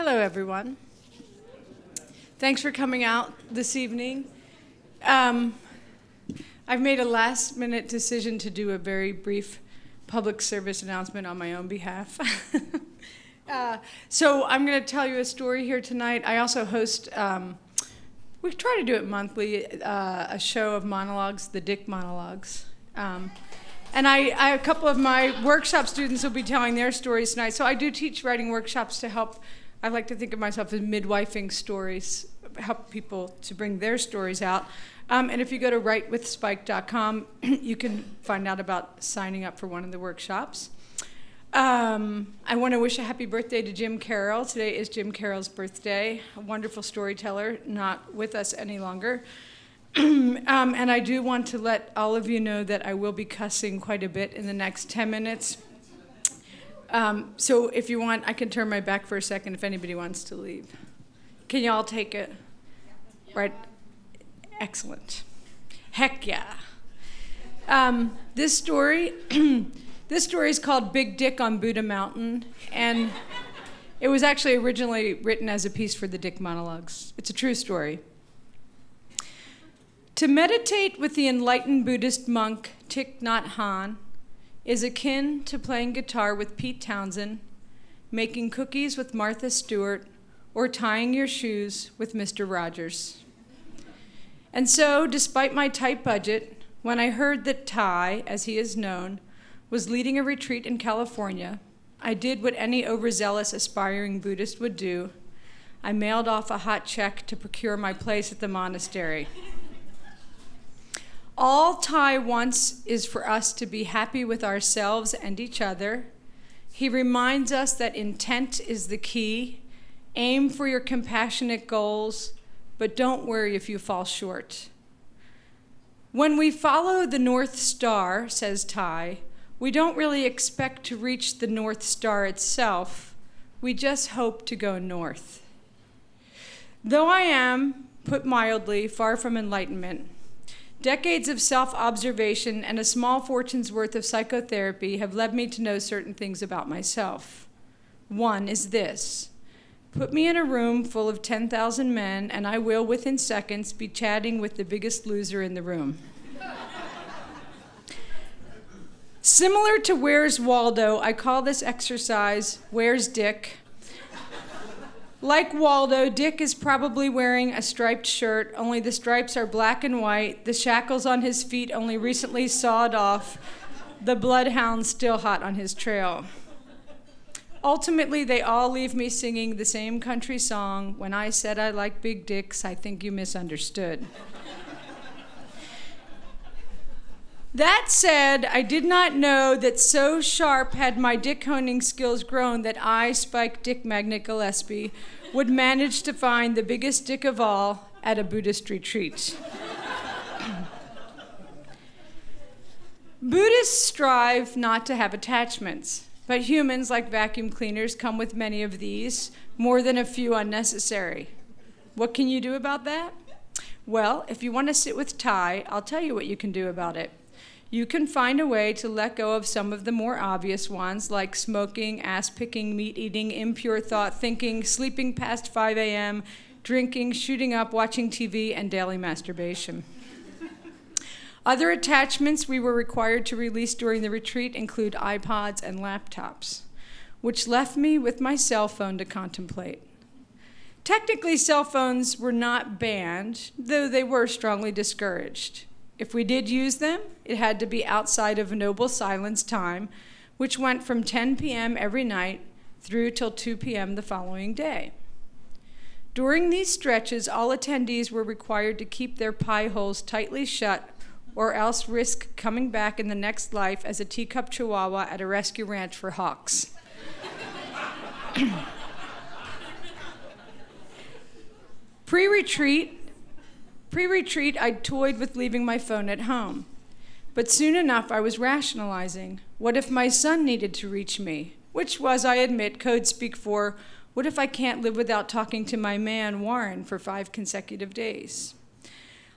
Hello, everyone. Thanks for coming out this evening. I've made a last-minute decision to do a very brief public service announcement on my own behalf. So I'm going to tell you a story here tonight. I also host, we try to do it monthly, a show of monologues, the Dick Monologues. And a couple of my workshop students will be telling their stories tonight. So I do teach writing workshops to help. I like to think of myself as midwifing stories, help people to bring their stories out. And if you go to writewithspike.com, you can find out about signing up for one of the workshops. I want to wish a happy birthday to Jim Carroll. Today is Jim Carroll's birthday, a wonderful storyteller, not with us any longer. And I do want to let all of you know that I will be cussing quite a bit in the next 10 minutes. So if you want, I can turn my back for a second if anybody wants to leave. Can you all take it? Right? Excellent. Heck yeah. This story is called Big Dick on Buddha Mountain, and it was actually originally written as a piece for the Dick Monologues. It's a true story. To meditate with the enlightened Buddhist monk Thich Nhat Hanh is akin to playing guitar with Pete Townsend, making cookies with Martha Stewart, or tying your shoes with Mr. Rogers. And so, despite my tight budget, when I heard that Ty, as he is known, was leading a retreat in California, I did what any overzealous aspiring Buddhist would do. I mailed off a hot check to procure my place at the monastery. All Ty wants is for us to be happy with ourselves and each other. He reminds us that intent is the key. Aim for your compassionate goals, but don't worry if you fall short. When we follow the North Star, says Ty, we don't really expect to reach the North Star itself. We just hope to go north. Though I am, put mildly, far from enlightenment, decades of self-observation and a small fortune's worth of psychotherapy have led me to know certain things about myself. One is this: put me in a room full of 10,000 men, and I will, within seconds, be chatting with the biggest loser in the room. Similar to Where's Waldo, I call this exercise Where's Dick? Like Waldo, Dick is probably wearing a striped shirt, only the stripes are black and white, the shackles on his feet only recently sawed off, the bloodhound still hot on his trail. Ultimately, they all leave me singing the same country song, When I Said I Like Big Dicks, I Think You Misunderstood. That said, I did not know that so sharp had my dick honing skills grown that I, Spike Dick Magnet Gillespie, would manage to find the biggest dick of all at a Buddhist retreat. Buddhists strive not to have attachments, but humans, like vacuum cleaners, come with many of these, more than a few unnecessary. What can you do about that? Well, if you want to sit with Ty, I'll tell you what you can do about it. You can find a way to let go of some of the more obvious ones, like smoking, ass-picking, meat-eating, impure thought thinking, sleeping past 5 a.m., drinking, shooting up, watching TV, and daily masturbation. Other attachments we were required to release during the retreat include iPods and laptops, which left me with my cell phone to contemplate. Technically, cell phones were not banned, though they were strongly discouraged. If we did use them, it had to be outside of noble silence time, which went from 10 p.m. every night through till 2 p.m. the following day. During these stretches, all attendees were required to keep their pie holes tightly shut or else risk coming back in the next life as a teacup chihuahua at a rescue ranch for hawks. Pre-retreat, I toyed with leaving my phone at home. But soon enough, I was rationalizing. What if my son needed to reach me? Which was, I admit, code speak for, what if I can't live without talking to my man, Warren, for 5 consecutive days?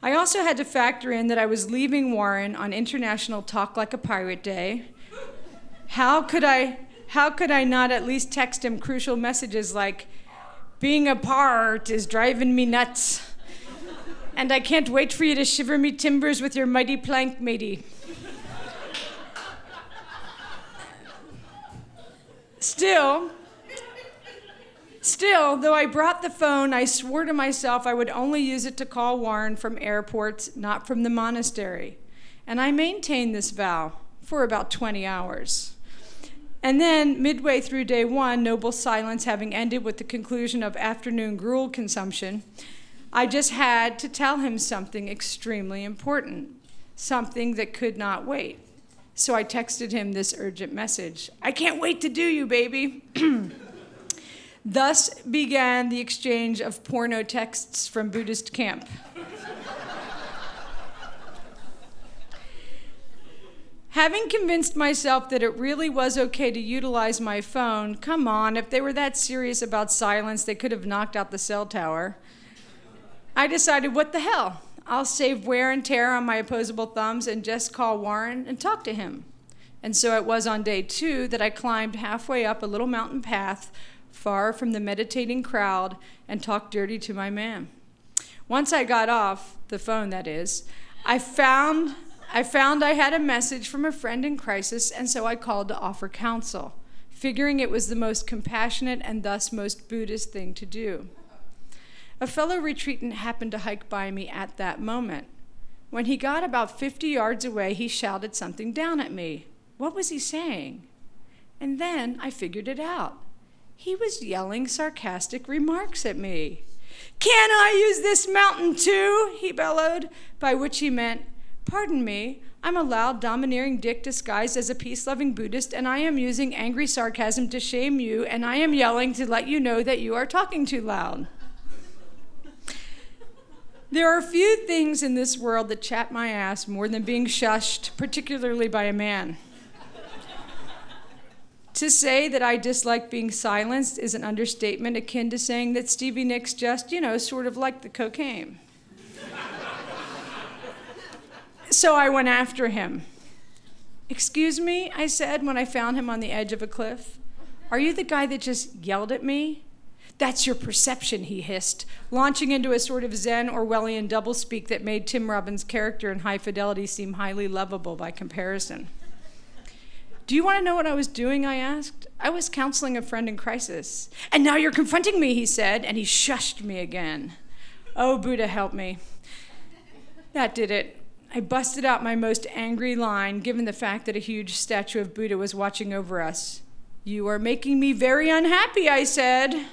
I also had to factor in that I was leaving Warren on International Talk Like a Pirate Day. How could I not at least text him crucial messages like, Being apart is driving me nuts. And I can't wait for you to shiver me timbers with your mighty plank, matey. Still, though I brought the phone, I swore to myself I would only use it to call Warren from airports, not from the monastery. And I maintained this vow for about 20 hours. And then, midway through day one, noble silence having ended with the conclusion of afternoon gruel consumption, I just had to tell him something extremely important, something that could not wait. So I texted him this urgent message: I can't wait to do you, baby. Thus began the exchange of porno texts from Buddhist camp. Having convinced myself that it really was okay to utilize my phone, come on, if they were that serious about silence, they could have knocked out the cell tower. I decided, what the hell? I'll save wear and tear on my opposable thumbs and just call Warren and talk to him. And so it was on day 2 that I climbed halfway up a little mountain path far from the meditating crowd and talked dirty to my man. Once I got off the phone, that is, I found I had a message from a friend in crisis, and so I called to offer counsel, figuring it was the most compassionate and thus most Buddhist thing to do. A fellow retreatant happened to hike by me at that moment. When he got about 50 yards away, he shouted something down at me. What was he saying? And then I figured it out. He was yelling sarcastic remarks at me. "Can I use this mountain too?" he bellowed, by which he meant, "Pardon me, I'm a loud, domineering dick disguised as a peace-loving Buddhist, and I am using angry sarcasm to shame you, and I am yelling to let you know that you are talking too loud." There are few things in this world that chap my ass more than being shushed, particularly by a man. To say that I dislike being silenced is an understatement akin to saying that Stevie Nicks just, sort of liked the cocaine. So I went after him. "Excuse me," I said when I found him on the edge of a cliff. "Are you the guy that just yelled at me?" "That's your perception," he hissed, launching into a sort of Zen Orwellian doublespeak that made Tim Robbins' character in High Fidelity seem highly lovable by comparison. "Do you want to know what I was doing?" I asked. "I was counseling a friend in crisis." "And now you're confronting me," he said, and he shushed me again. Oh, Buddha help me. That did it. I busted out my most angry line, given the fact that a huge statue of Buddha was watching over us. "You are making me very unhappy," I said.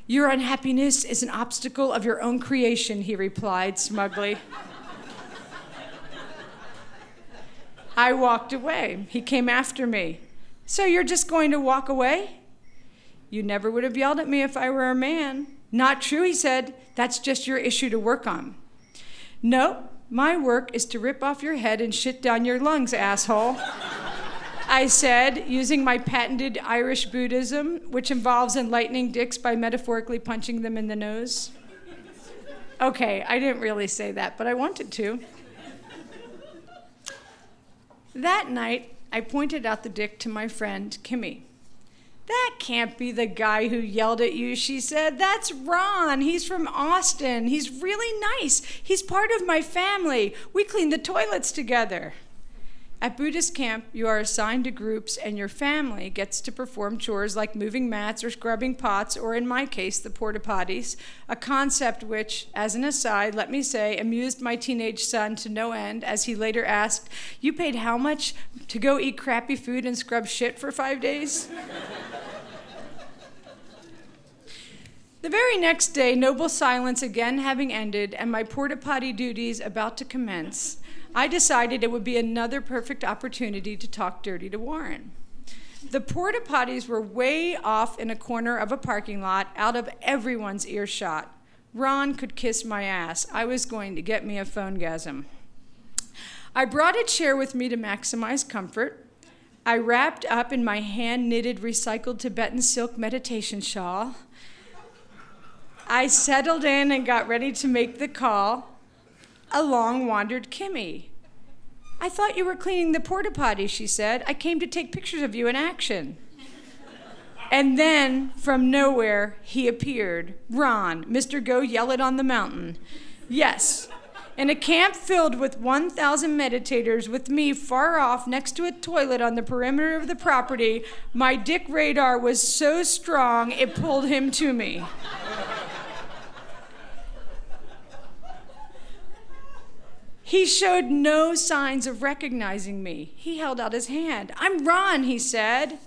"Your unhappiness is an obstacle of your own creation," he replied smugly. I walked away. He came after me. "So you're just going to walk away?" "You never would have yelled at me if I were a man." "Not true," he said. "That's just your issue to work on." "No, my work is to rip off your head and shit down your lungs, asshole," I said, using my patented Irish Buddhism, which involves enlightening dicks by metaphorically punching them in the nose. Okay, I didn't really say that, but I wanted to. That night, I pointed out the dick to my friend, Kimmy. "That can't be the guy who yelled at you," she said. "That's Ron. He's from Austin. He's really nice. He's part of my family. We clean the toilets together." At Buddhist camp, you are assigned to groups, and your family gets to perform chores like moving mats or scrubbing pots, or in my case, the porta potties, a concept which, as an aside, let me say, amused my teenage son to no end, as he later asked, "You paid how much to go eat crappy food and scrub shit for 5 days?" The very next day, noble silence again having ended, and my porta potty duties about to commence, I decided it would be another perfect opportunity to talk dirty to Warren. The porta potties were way off in a corner of a parking lot, out of everyone's earshot. Ron could kiss my ass. I was going to get me a phonegasm. I brought a chair with me to maximize comfort. I wrapped up in my hand-knitted recycled Tibetan silk meditation shawl. I settled in and got ready to make the call. Along wandered Kimmy. "I thought you were cleaning the porta potty," she said. "I came to take pictures of you in action." And then, from nowhere, he appeared. Ron, Mr. Go Yell It on the Mountain. Yes, in a camp filled with 1,000 meditators, with me far off next to a toilet on the perimeter of the property, my dick radar was so strong it pulled him to me. He showed no signs of recognizing me. He held out his hand. "I'm Ron," he said.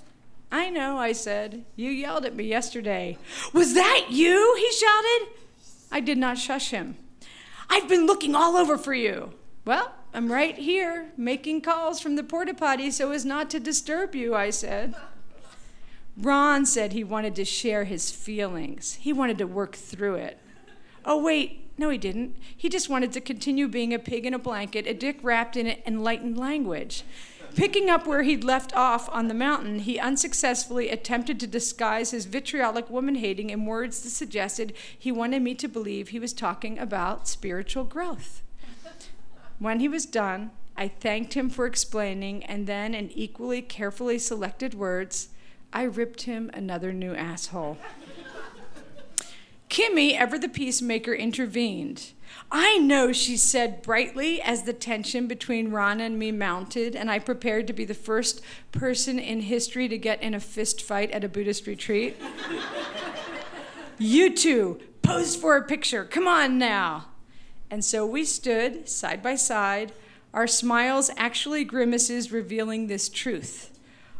"I know," I said. "You yelled at me yesterday." "Was that you?" he shouted. I did not shush him. "I've been looking all over for you." "Well, I'm right here, making calls from the porta potty so as not to disturb you," I said. Ron said he wanted to share his feelings. He wanted to work through it. Oh, wait. No, he didn't. He just wanted to continue being a pig in a blanket, a dick wrapped in enlightened language. Picking up where he'd left off on the mountain, he unsuccessfully attempted to disguise his vitriolic woman-hating in words that suggested he wanted me to believe he was talking about spiritual growth. When he was done, I thanked him for explaining, and then, in equally carefully selected words, I ripped him another new asshole. Kimmy, ever the peacemaker, intervened. "I know," she said brightly as the tension between Ron and me mounted, and I prepared to be the first person in history to get in a fist fight at a Buddhist retreat. "You two, pose for a picture. Come on now." And so we stood side by side, our smiles actually grimaces revealing this truth.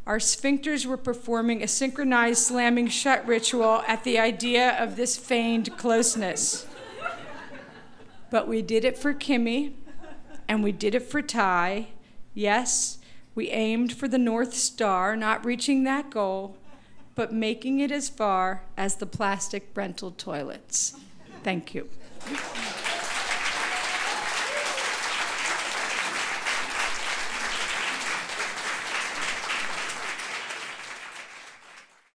Our sphincters were performing a synchronized slamming shut ritual at the idea of this feigned closeness. But we did it for Kimmy, and we did it for Ty. Yes, we aimed for the North Star, not reaching that goal, but making it as far as the plastic rental toilets. Thank you.